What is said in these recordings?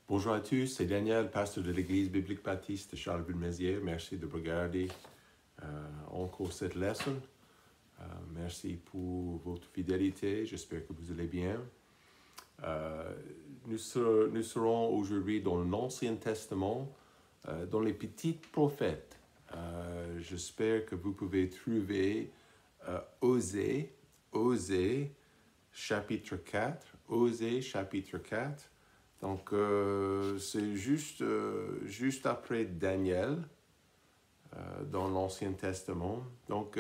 Bonjour à tous, c'est Daniel, pasteur de l'Église biblique baptiste de Charleville-Mézières. Merci de regarder encore cette leçon. Merci pour votre fidélité, j'espère que vous allez bien. Nous serons aujourd'hui dans l'Ancien Testament, dans les petits prophètes. J'espère que vous pouvez trouver Osée, chapitre 4, Osée, chapitre 4. Donc, c'est juste après Daniel dans l'Ancien Testament. Donc,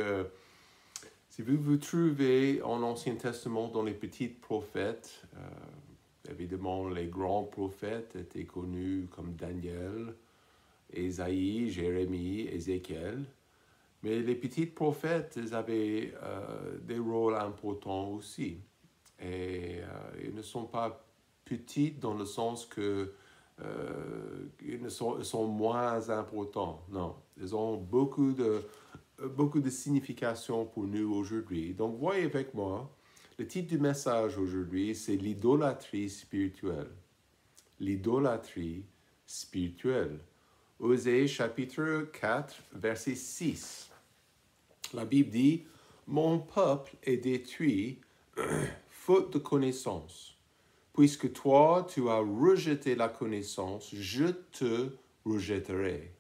si vous vous trouvez en Ancien Testament dans les petits prophètes, évidemment, les grands prophètes étaient connus comme Daniel, Ésaïe, Jérémie, Ézéchiel. Mais les petits prophètes, ils avaient des rôles importants aussi. Et ils ne sont pas petits dans le sens que ils sont moins importants. Non, ils ont beaucoup de signification pour nous aujourd'hui. Donc, voyez avec moi, le titre du message aujourd'hui, c'est l'idolâtrie spirituelle. L'idolâtrie spirituelle. Osée chapitre 4, verset 6. La Bible dit, « Mon peuple est détruit faute de connaissance. Puisque toi, tu as rejeté la connaissance, je te rejetterai,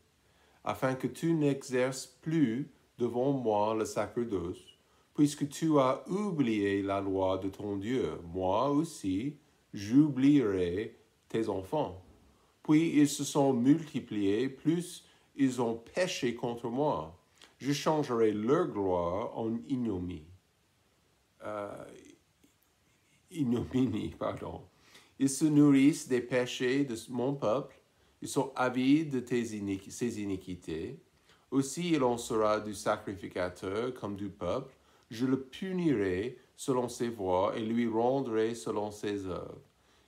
afin que tu n'exerces plus devant moi le sacerdoce, puisque tu as oublié la loi de ton Dieu. Moi aussi, j'oublierai tes enfants. Puis ils se sont multipliés, plus ils ont péché contre moi. Je changerai leur gloire en ignominie. Ils se nourrissent des péchés de mon peuple, ils sont avides de ses iniquités. Aussi il en sera du sacrificateur comme du peuple. Je le punirai selon ses voies et lui rendrai selon ses œuvres.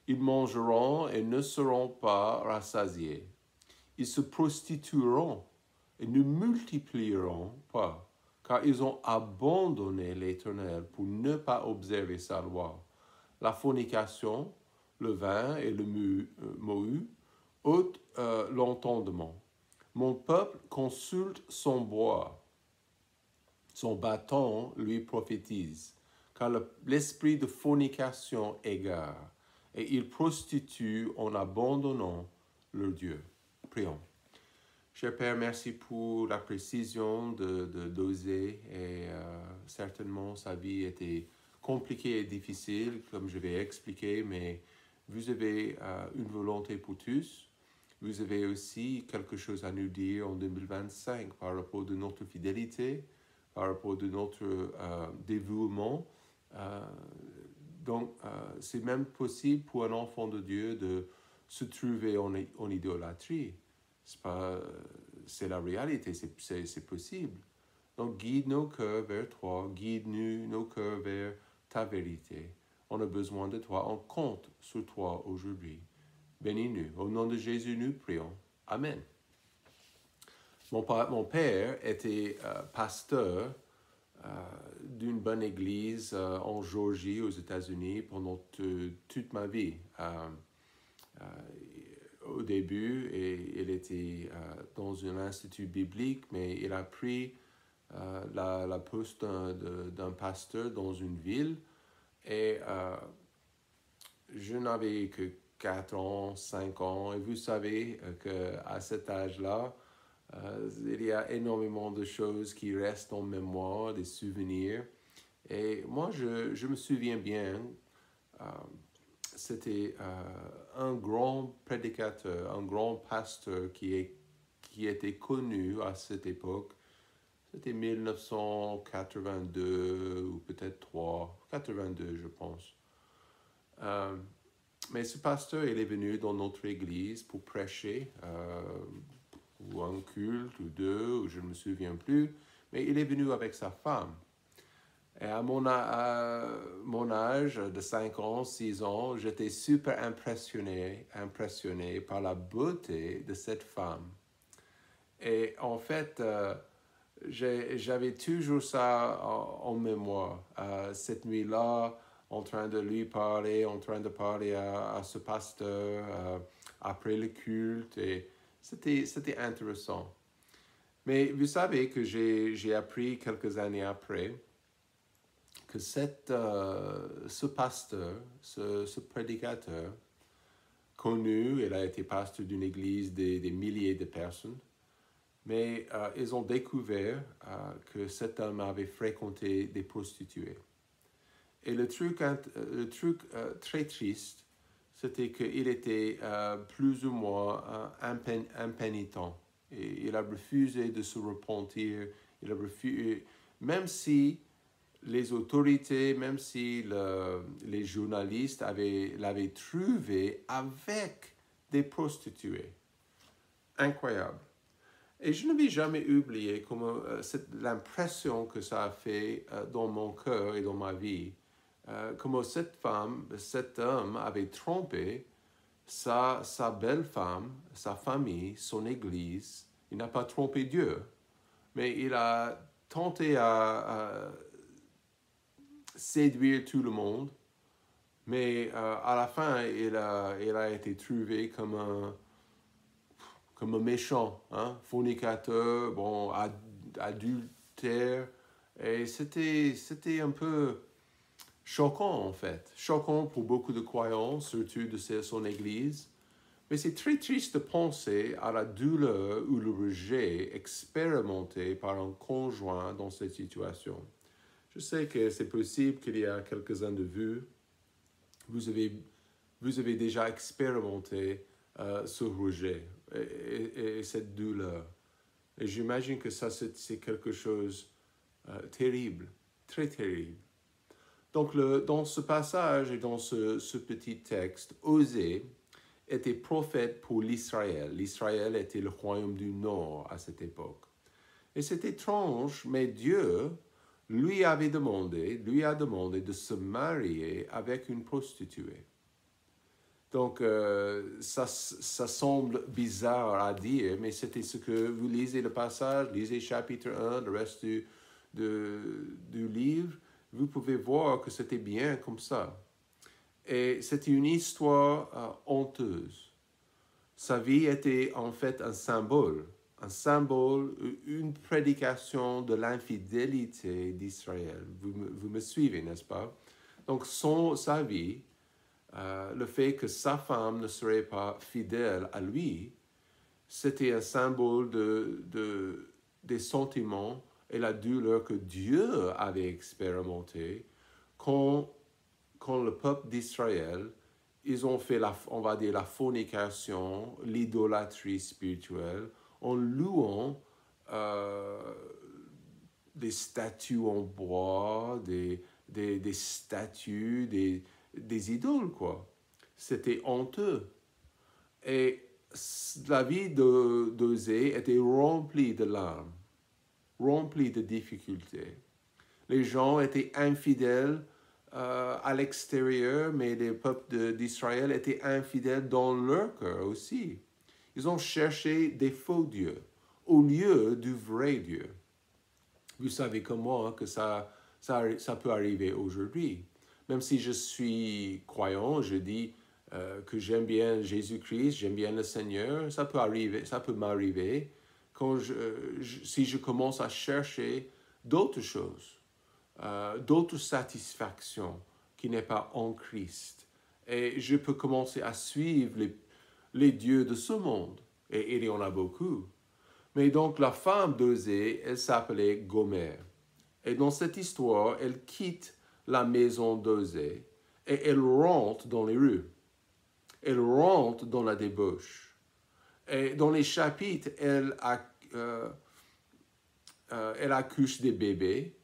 Ils mangeront et ne seront pas rassasiés. Ils se prostitueront et ne multiplieront pas, car ils ont abandonné l'Éternel pour ne pas observer sa loi. La fornication, le vin et le mohu ôtent l'entendement. Mon peuple consulte son bois, son bâton lui prophétise, car l'esprit de fornication égare, et ils prostituent en abandonnant leur Dieu. Prions. Cher Père, merci pour la précision d'Osée et certainement sa vie était compliquée et difficile, comme je vais expliquer, mais vous avez une volonté pour tous. Vous avez aussi quelque chose à nous dire en 2025 par rapport de notre fidélité, par rapport de notre dévouement. Donc, c'est même possible pour un enfant de Dieu de se trouver en idolâtrie. C'est la réalité, c'est possible. Donc, guide nos cœurs vers toi, guide-nous nos cœurs vers ta vérité. On a besoin de toi, on compte sur toi aujourd'hui. Bénis-nous. Au nom de Jésus, nous prions. Amen. Mon père était pasteur d'une bonne église en Géorgie, aux États-Unis, pendant toute ma vie. Au début, il était dans un institut biblique, mais il a pris la poste d'un pasteur dans une ville. Et je n'avais que 4 ans, 5 ans. Et vous savez qu'à cet âge-là, il y a énormément de choses qui restent en mémoire, des souvenirs. Et moi, je me souviens bien, c'était un grand prédicateur, un grand pasteur qui était connu à cette époque. C'était 1982 ou peut-être 82, je pense. Mais ce pasteur, il est venu dans notre église pour prêcher, ou un culte, ou deux, ou je ne me souviens plus. Mais il est venu avec sa femme. Et à mon âge de 5 ans, 6 ans, j'étais super impressionné par la beauté de cette femme. Et en fait, j'avais toujours ça en mémoire. Cette nuit-là, en train de lui parler, en train de parler à ce pasteur après le culte. Et c'était intéressant. Mais vous savez que j'ai appris quelques années après que ce pasteur, ce prédicateur, connu, il a été pasteur d'une église des milliers de personnes, mais ils ont découvert que cet homme avait fréquenté des prostituées. Et le truc très triste, c'était qu'il était plus ou moins impénitent. Et il a refusé de se repentir. Il a refusé, même si les autorités, même si les journalistes l'avaient trouvé avec des prostituées. Incroyable. Et je ne vais jamais oublier l'impression que ça a fait dans mon cœur et dans ma vie. Comment cet homme avait trompé sa belle femme, sa famille, son église. Il n'a pas trompé Dieu, mais il a tenté à séduire tout le monde, mais à la fin, il a été trouvé comme un méchant, hein? Fornicateur, bon, adultère, et c'était un peu choquant en fait, choquant pour beaucoup de croyants, surtout de son église, mais c'est très triste de penser à la douleur ou le rejet expérimenté par un conjoint dans cette situation. Je sais que c'est possible qu'il y a quelques-uns de vous avez déjà expérimenté ce rejet et cette douleur. Et j'imagine que ça, c'est quelque chose terrible, très terrible. Donc, dans ce passage et dans ce petit texte, Osée était prophète pour l'Israël. L'Israël était le royaume du Nord à cette époque. Et c'est étrange, mais Dieu lui a demandé de se marier avec une prostituée. Donc, ça semble bizarre à dire, mais c'était ce que vous lisez le passage, lisez chapitre 1, le reste du livre, vous pouvez voir que c'était bien comme ça. Et c'était une histoire honteuse. Sa vie était en fait un symbole, une prédication de l'infidélité d'Israël. Vous me suivez, n'est-ce pas? Donc, sa vie, le fait que sa femme ne serait pas fidèle à lui, c'était un symbole des sentiments et la douleur que Dieu avait expérimenté quand le peuple d'Israël, ils ont fait, on va dire, la fornication, l'idolâtrie spirituelle, en louant des statues en bois, des statues, des idoles, quoi. C'était honteux. Et la vie d'Osée était remplie de larmes, remplie de difficultés. Les gens étaient infidèles à l'extérieur, mais les peuples d'Israël étaient infidèles dans leur cœur aussi. Ils ont cherché des faux dieux au lieu du vrai Dieu. Vous savez comme moi que ça peut arriver aujourd'hui. Même si je suis croyant, je dis que j'aime bien Jésus-Christ, j'aime bien le Seigneur, ça peut m'arriver si je commence à chercher d'autres choses, d'autres satisfactions qui n'est pas en Christ. Et je peux commencer à suivre les dieux de ce monde. Et il y en a beaucoup. Mais donc la femme d'Osée, elle s'appelait Gomère. Et dans cette histoire, elle quitte la maison d'Osée et elle rentre dans les rues. Elle rentre dans la débauche. Et dans les chapitres, elle accouche des bébés.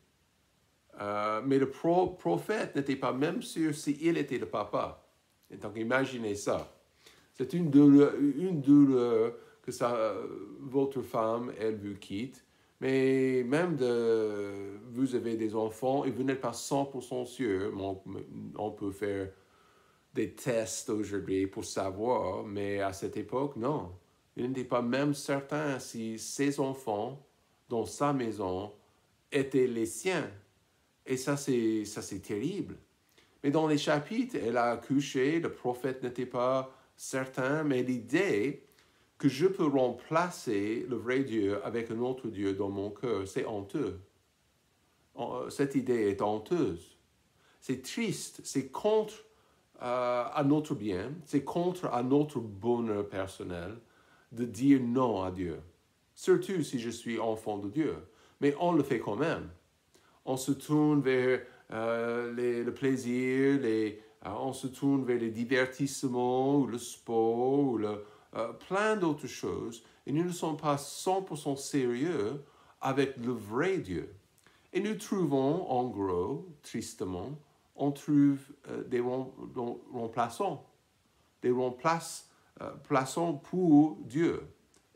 Mais le prophète n'était pas même sûr s'il était le papa. Et donc imaginez ça. C'est une douleur que votre femme, elle vous quitte. Mais même vous avez des enfants et vous n'êtes pas 100% sûr. On peut faire des tests aujourd'hui pour savoir, mais à cette époque, non. Il n'était pas même certain si ses enfants dans sa maison étaient les siens. Et ça, c'est terrible. Mais dans les chapitres, elle a accouché, le prophète n'était pas certain, mais l'idée que je peux remplacer le vrai Dieu avec un autre Dieu dans mon cœur, c'est honteux. Cette idée est honteuse. C'est triste, c'est contre à notre bien, c'est contre à notre bonheur personnel de dire non à Dieu. Surtout si je suis enfant de Dieu. Mais on le fait quand même. On se tourne vers le plaisir, on se tourne vers les divertissements, ou le sport, ou plein d'autres choses. Et nous ne sommes pas 100% sérieux avec le vrai Dieu. Et nous trouvons, en gros, tristement, on trouve des remplaçants, des remplaçants pour Dieu.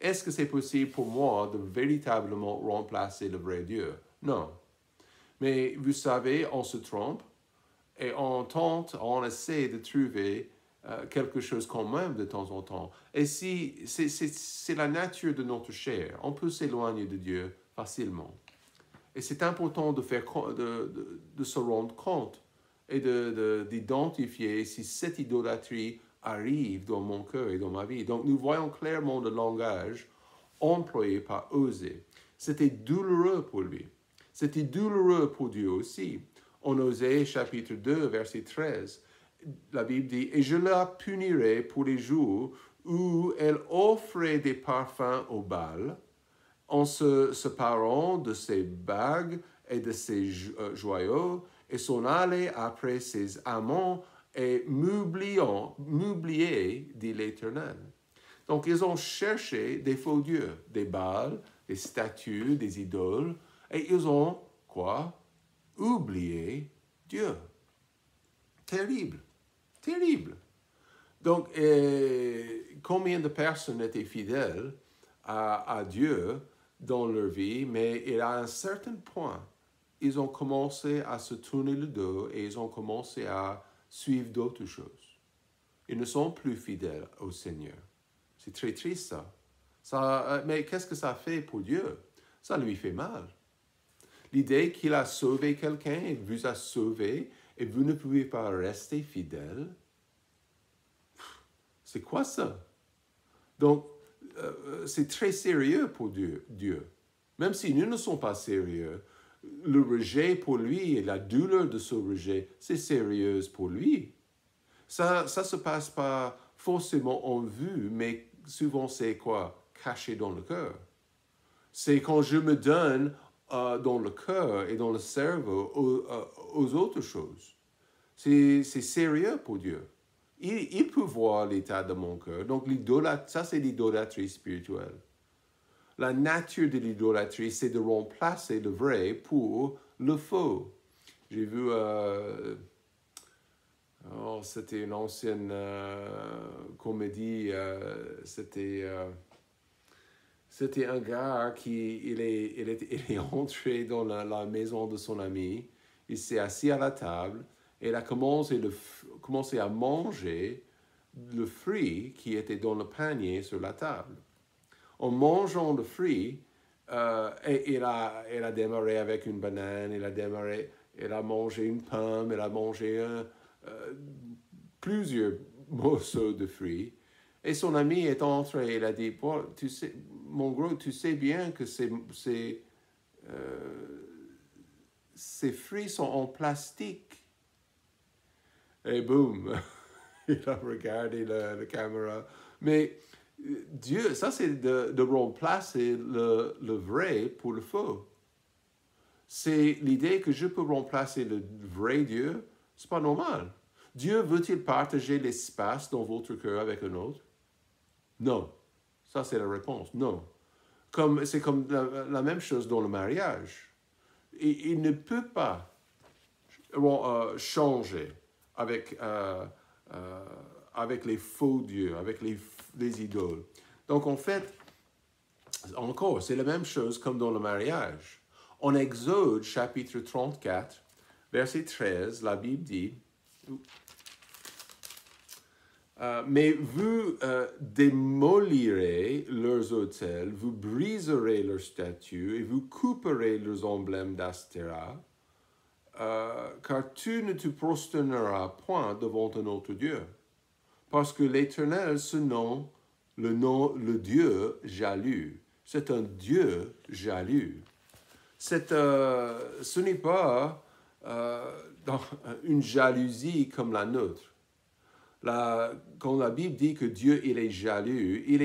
Est-ce que c'est possible pour moi de véritablement remplacer le vrai Dieu? Non. Mais vous savez, on se trompe et on tente, on essaie de trouver quelque chose quand même de temps en temps. Et si c'est la nature de notre chair, on peut s'éloigner de Dieu facilement. Et c'est important de se rendre compte et d'identifier si cette idolâtrie arrive dans mon cœur et dans ma vie. Donc nous voyons clairement le langage employé par Osée. C'était douloureux pour lui. C'était douloureux pour Dieu aussi. En Osée chapitre 2, verset 13, la Bible dit « Et je la punirai pour les jours où elle offrait des parfums au Baal, en se séparant de ses bagues et de ses joyaux, et s'en allait après ses amants, et m'oublier, dit l'Éternel. » Donc, ils ont cherché des faux dieux, des Baals, des statues, des idoles, et ils ont, quoi? Oublié Dieu. Terrible, terrible. Donc, combien de personnes étaient fidèles à Dieu dans leur vie, mais à un certain point, ils ont commencé à se tourner le dos et ils ont commencé à suivre d'autres choses. Ils ne sont plus fidèles au Seigneur. C'est très triste ça. Mais qu'est-ce que ça fait pour Dieu? Ça lui fait mal. L'idée qu'il a sauvé quelqu'un et vous a sauvé et vous ne pouvez pas rester fidèle, c'est quoi ça? Donc, c'est très sérieux pour Dieu. Même si nous ne sommes pas sérieux, le rejet pour lui et la douleur de ce rejet, c'est sérieux pour lui. Ça se passe pas forcément en vue, mais souvent c'est quoi? Caché dans le cœur. C'est quand je me donne dans le cœur et dans le cerveau aux autres choses. C'est sérieux pour Dieu. Il peut voir l'état de mon cœur. Donc, ça, c'est l'idolâtrie spirituelle. La nature de l'idolâtrie, c'est de remplacer le vrai pour le faux. J'ai vu, c'était une ancienne comédie, c'était un gars il est entré dans la maison de son ami, il s'est assis à la table, et il a commencé à manger le fruit qui était dans le panier sur la table. En mangeant le fruit, et il a démarré avec une banane, il a mangé une pomme, il a mangé plusieurs morceaux de fruits. Et son ami est entré et il a dit, bon, tu sais, mon gros, tu sais bien que ces fruits sont en plastique. Et boum, il a regardé la caméra. Mais Dieu, ça c'est de remplacer le vrai pour le faux. C'est l'idée que je peux remplacer le vrai Dieu, c'est pas normal. Dieu veut-il partager l'espace dans votre cœur avec un autre? Non. Ça c'est la réponse, non. C'est comme la même chose dans le mariage. Il ne peut pas changer avec les faux dieux, avec les idoles. Donc, en fait, encore, c'est la même chose comme dans le mariage. En Exode, chapitre 34, verset 13, la Bible dit, mais vous démolirez leurs autels, vous briserez leurs statues et vous couperez leurs emblèmes d'Astéra. car tu ne te prosterneras point devant un autre Dieu, parce que l'Éternel se nomme le Dieu jaloux. C'est un Dieu jaloux. Ce n'est pas une jalousie comme la nôtre. Quand la Bible dit que Dieu il est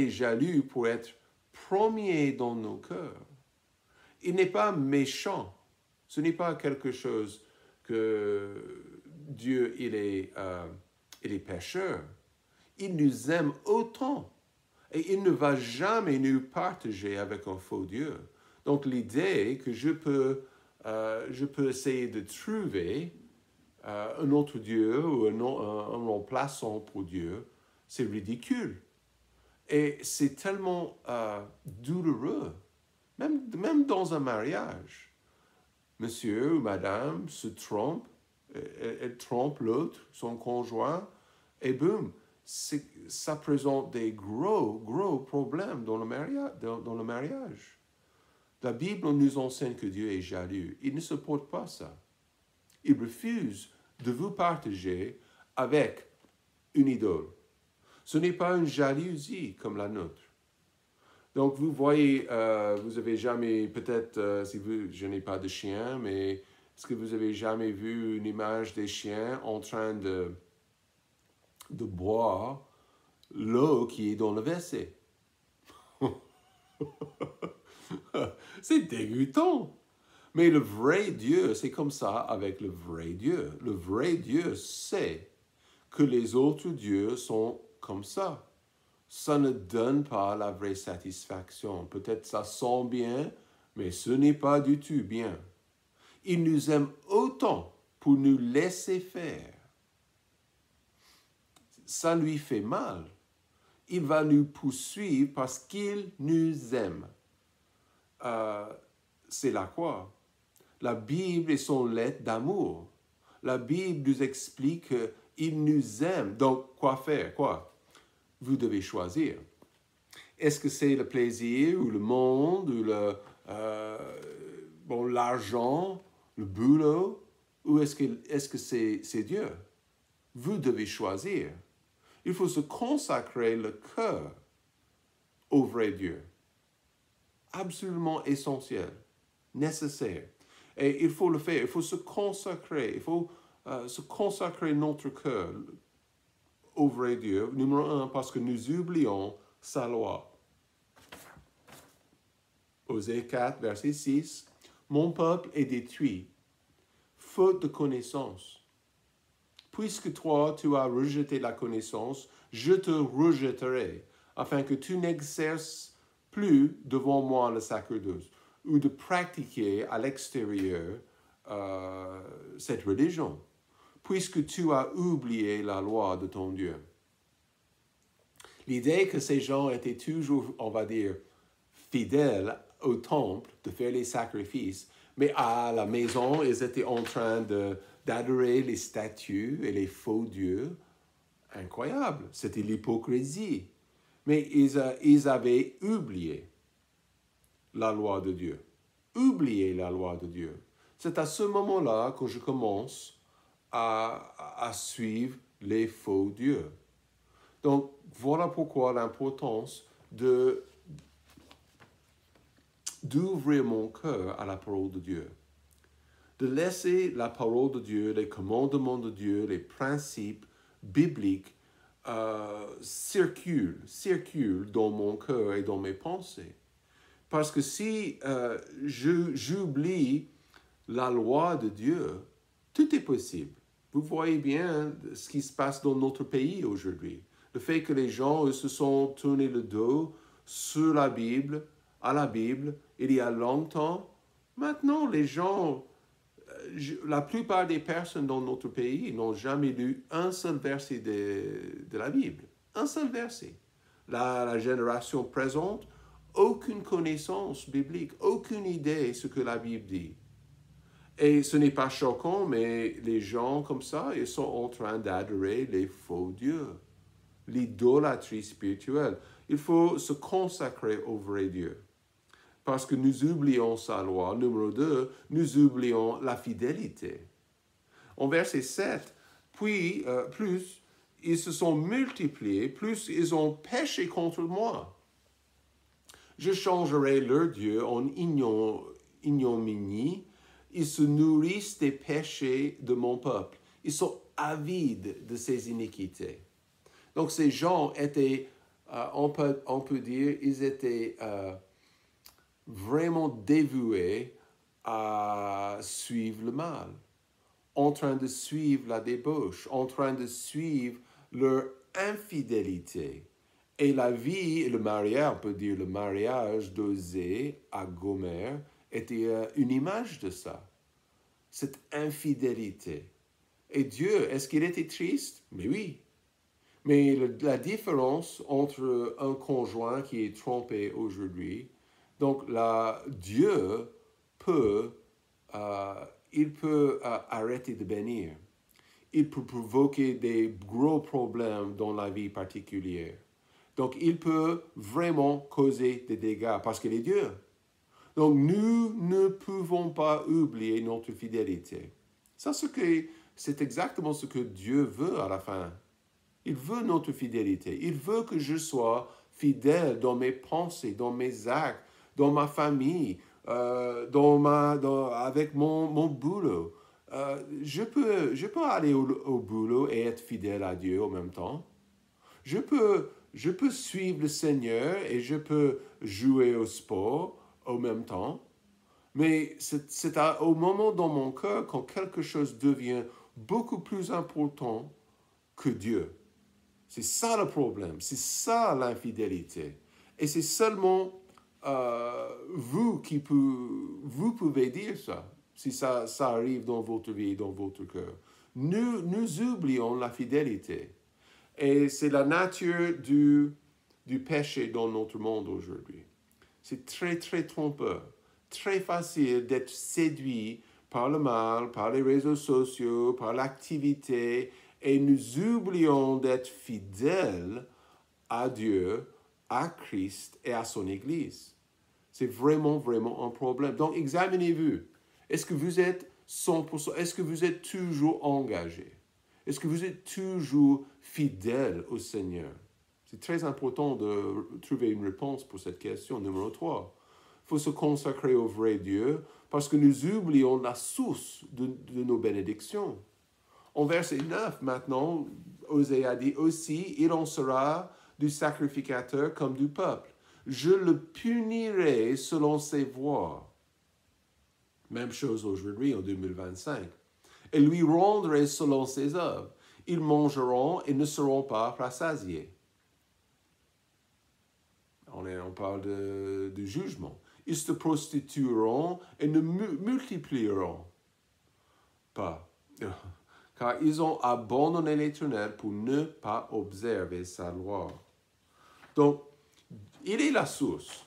jaloux pour être premier dans nos cœurs. Il n'est pas méchant. Ce n'est pas quelque chose que Dieu il est pécheur. Il nous aime autant. Et il ne va jamais nous partager avec un faux Dieu. Donc l'idée que je peux essayer de trouver un autre Dieu ou un remplaçant pour Dieu, c'est ridicule. Et c'est tellement douloureux, même dans un mariage. Monsieur ou madame se trompe, elle trompe l'autre, son conjoint, et boum, ça présente des gros problèmes dans le mariage. La Bible nous enseigne que Dieu est jaloux. Il ne supporte pas ça. Il refuse de vous partager avec une idole. Ce n'est pas une jalousie comme la nôtre. Donc, vous voyez, vous avez jamais, peut-être, je n'ai pas de chien, mais est-ce que vous avez jamais vu une image des chiens en train de boire l'eau qui est dans le WC? C'est dégoûtant. Mais le vrai Dieu, c'est comme ça avec le vrai Dieu. Le vrai Dieu sait que les autres dieux sont comme ça. Ça ne donne pas la vraie satisfaction. Peut-être ça sent bien, mais ce n'est pas du tout bien. Il nous aime autant pour nous laisser faire. Ça lui fait mal. Il va nous poursuivre parce qu'il nous aime. C'est la croix. La Bible est son lettre d'amour. La Bible nous explique qu'il nous aime. Donc, quoi faire? Quoi? Vous devez choisir. Est-ce que c'est le plaisir ou le monde ou l'argent, le boulot? Ou est-ce que c'est Dieu? Vous devez choisir. Il faut se consacrer le cœur au vrai Dieu. Absolument essentiel, nécessaire. Et il faut le faire, il faut se consacrer, il faut se consacrer notre cœur au vrai Dieu. Numéro 1, parce que nous oublions sa loi. Osée 4, verset 6. Mon peuple est détruit, faute de connaissance. Puisque toi, tu as rejeté la connaissance, je te rejetterai, afin que tu n'exerces plus devant moi le sacerdoce, ou de pratiquer à l'extérieur cette religion, puisque tu as oublié la loi de ton Dieu. L'idée que ces gens étaient toujours, on va dire, fidèles au temple, de faire les sacrifices, mais à la maison, ils étaient en train d'adorer les statues et les faux dieux. Incroyable, c'était l'hypocrisie. Mais ils avaient oublié la loi de Dieu. Oublié la loi de Dieu. C'est à ce moment-là que je commence à suivre les faux dieux. Donc, voilà pourquoi l'importance d'ouvrir mon cœur à la parole de Dieu. De laisser la parole de Dieu, les commandements de Dieu, les principes bibliques circulent dans mon cœur et dans mes pensées. Parce que si j'oublie la loi de Dieu, tout est possible. Vous voyez bien ce qui se passe dans notre pays aujourd'hui. Le fait que les gens se sont tournés le dos sur la Bible, à la Bible, il y a longtemps. Maintenant, les gens, la plupart des personnes dans notre pays n'ont jamais lu un seul verset de la Bible. Un seul verset. La génération présente, aucune connaissance biblique, aucune idée de ce que la Bible dit. Et ce n'est pas choquant, mais les gens comme ça, ils sont en train d'adorer les faux dieux, l'idolâtrie spirituelle. Il faut se consacrer au vrai Dieu. Parce que nous oublions sa loi. Numéro 2, nous oublions la fidélité. En verset 7, puis, plus ils se sont multipliés, plus ils ont péché contre moi. Je changerai leur Dieu en ignominie. Ils se nourrissent des péchés de mon peuple. Ils sont avides de ces iniquités. Donc ces gens étaient, on peut dire, ils étaient vraiment dévoués à suivre le mal, en train de suivre la débauche, en train de suivre leur infidélité. Et la vie, le mariage, on peut dire le mariage d'Osée à Gomère, était une image de ça, cette infidélité. Et Dieu, est-ce qu'il était triste? Mais oui. Mais la différence entre un conjoint qui est trompé aujourd'hui, donc Dieu peut, il peut arrêter de bénir. Il peut provoquer des gros problèmes dans la vie particulière. Donc, il peut vraiment causer des dégâts parce qu'il est Dieu. Donc, nous ne pouvons pas oublier notre fidélité. Ça, c'est exactement ce que Dieu veut à la fin. Il veut notre fidélité. Il veut que je sois fidèle dans mes pensées, dans mes actes, dans ma famille, avec mon boulot. Je peux aller au boulot et être fidèle à Dieu en même temps. Je peux suivre le Seigneur et je peux jouer au sport en même temps. Mais c'est au moment dans mon cœur quand quelque chose devient beaucoup plus important que Dieu. C'est ça le problème, c'est ça l'infidélité. Et c'est seulement vous vous pouvez dire ça, si ça arrive dans votre vie, dans votre cœur. Nous oublions la fidélité. Et c'est la nature du péché dans notre monde aujourd'hui. C'est très, très trompeur, très facile d'être séduit par le mal, par les réseaux sociaux, par l'activité, et nous oublions d'être fidèles à Dieu, à Christ et à son Église. C'est vraiment, vraiment un problème. Donc, examinez-vous. Est-ce que vous êtes 100%, est-ce que vous êtes toujours engagé? Est-ce que vous êtes toujours fidèle au Seigneur? C'est très important de trouver une réponse pour cette question. Numéro 3, il faut se consacrer au vrai Dieu parce que nous oublions la source de nos bénédictions. En verset 9, maintenant, Osée a dit aussi, il en sera du sacrificateur comme du peuple. Je le punirai selon ses voies. Même chose aujourd'hui, en 2025. Et lui rendrai selon ses œuvres. Ils mangeront et ne seront pas rassasiés. On parle de jugement. Ils se prostitueront et ne multiplieront pas. Car ils ont abandonné l'Éternel pour ne pas observer sa loi. Donc, il est la source.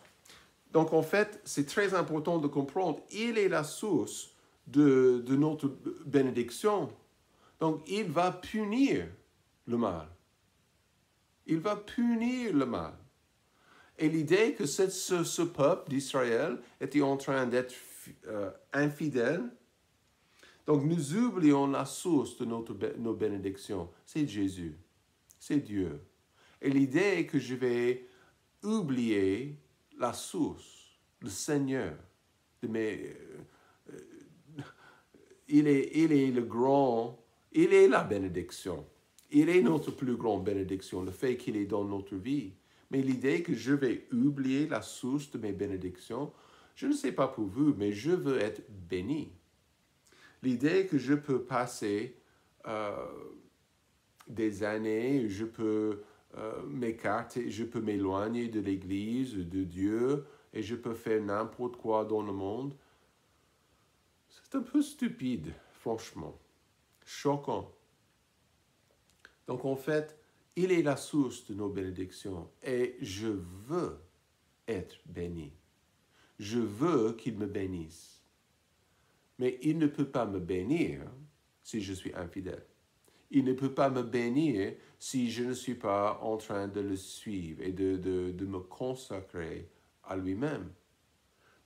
Donc, en fait, c'est très important de comprendre, il est la source de notre bénédiction. Donc, il va punir le mal. Il va punir le mal. Et l'idée que ce peuple d'Israël était en train d'être infidèle, donc nous oublions la source de nos bénédictions. C'est Jésus, c'est Dieu. Et l'idée est que je vais oublier la source, le Seigneur. Il est le grand, il est la bénédiction. Il est notre plus grande bénédiction, le fait qu'il est dans notre vie. Mais l'idée que je vais oublier la source de mes bénédictions, je ne sais pas pour vous, mais je veux être béni. L'idée que je peux passer des années, je peux m'écarter, je peux m'éloigner de l'Église, de Dieu, et je peux faire n'importe quoi dans le monde, c'est un peu stupide, franchement, choquant. Donc en fait, il est la source de nos bénédictions et je veux être béni. Je veux qu'il me bénisse. Mais il ne peut pas me bénir si je suis infidèle. Il ne peut pas me bénir si je ne suis pas en train de le suivre et de me consacrer à lui-même.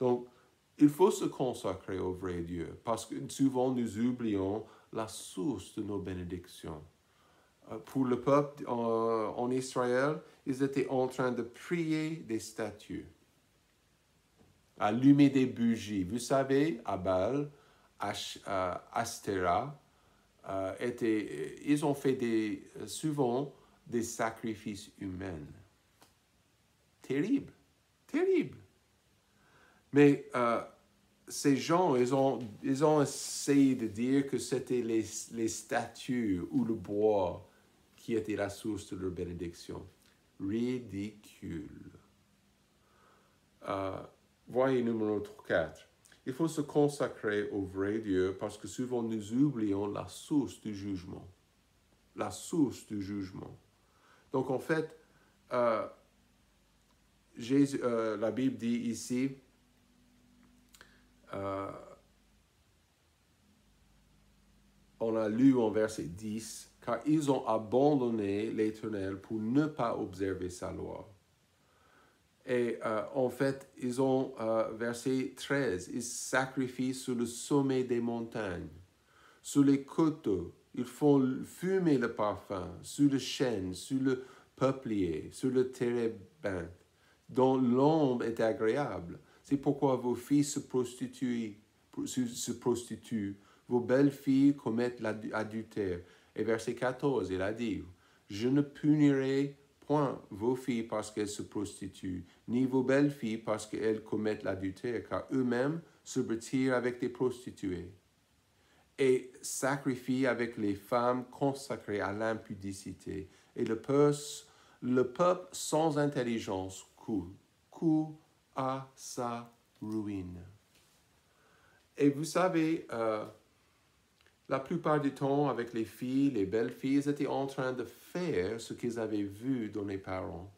Donc, il faut se consacrer au vrai Dieu parce que souvent nous oublions la source de nos bénédictions. Pour le peuple en Israël, ils étaient en train de prier des statues, allumer des bougies. Vous savez, à Baal, Astéra, ils ont fait souvent des sacrifices humains. Terrible, terrible. Mais ces gens, ils ont essayé de dire que c'était les statues ou le bois qui étaient la source de leur bénédiction. Ridicule. Voyez numéro 4. Il faut se consacrer au vrai Dieu parce que souvent nous oublions la source du jugement. La source du jugement. Donc en fait, la Bible dit ici, on a lu en verset 10, car ils ont abandonné l'Éternel pour ne pas observer sa loi. Et en fait, ils ont, verset 13, ils sacrifient sur le sommet des montagnes, sur les coteaux, ils font fumer le parfum, sur le chêne, sur le peuplier, sur le térébinthe, dont l'ombre est agréable. C'est pourquoi vos filles se prostituent, vos belles filles commettent l'adultère. Et verset 14, il a dit, je ne punirai point vos filles parce qu'elles se prostituent, ni vos belles filles parce qu'elles commettent l'adultère, car eux-mêmes se retirent avec des prostituées et sacrifient avec les femmes consacrées à l'impudicité. Et le peuple sans intelligence court à sa ruine. Et vous savez, la plupart du temps, avec les filles, les belles filles, ils étaient en train de faire ce qu'ils avaient vu dans les parents.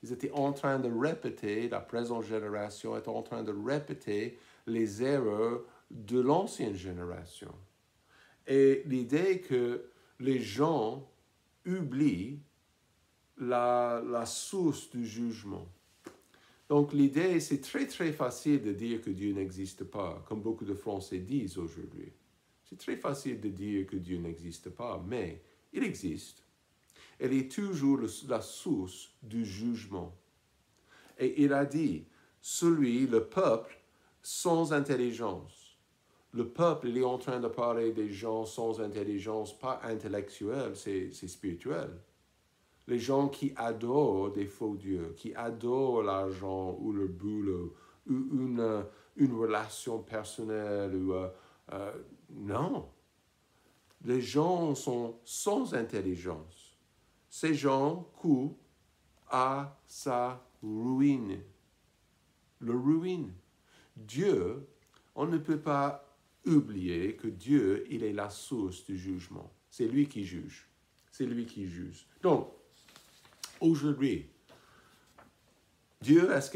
Ils étaient en train de répéter, la présente génération est en train de répéter les erreurs de l'ancienne génération. Et l'idée que les gens oublient la source du jugement. Donc l'idée, c'est très très facile de dire que Dieu n'existe pas, comme beaucoup de Français disent aujourd'hui. C'est très facile de dire que Dieu n'existe pas, mais il existe. Elle est toujours la source du jugement. Et il a dit, le peuple sans intelligence. Le peuple, il est en train de parler des gens sans intelligence, pas intellectuelle, c'est spirituel. Les gens qui adorent des faux dieux, qui adorent l'argent ou le boulot, ou une relation personnelle. Non. Les gens sont sans intelligence. Ces gens courent à sa ruine. Le ruine. Dieu, on ne peut pas oublier que Dieu, il est la source du jugement. C'est lui qui juge. C'est lui qui juge. Donc, aujourd'hui, Dieu, est-ce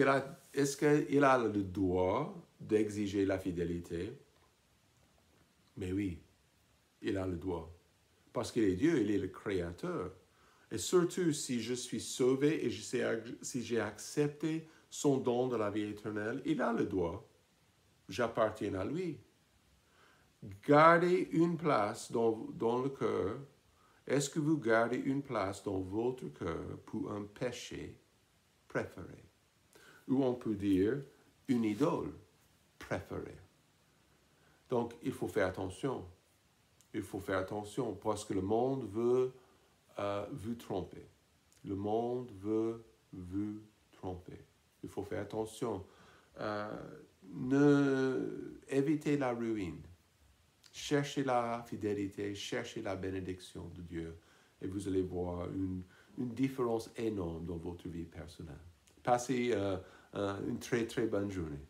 qu'il a le droit d'exiger la fidélité? Mais oui, il a le droit. Parce qu'il est Dieu, il est le Créateur. Et surtout, si je suis sauvé et si j'ai accepté son don de la vie éternelle, il a le droit. J'appartiens à lui. Gardez une place dans le cœur. Est-ce que vous gardez une place dans votre cœur pour un péché préféré? Ou on peut dire une idole préférée. Donc, il faut faire attention. Il faut faire attention parce que le monde veut vous tromper. Le monde veut vous tromper. Il faut faire attention. Évitez la ruine. Cherchez la fidélité, cherchez la bénédiction de Dieu et vous allez voir une différence énorme dans votre vie personnelle. Passez une très très bonne journée.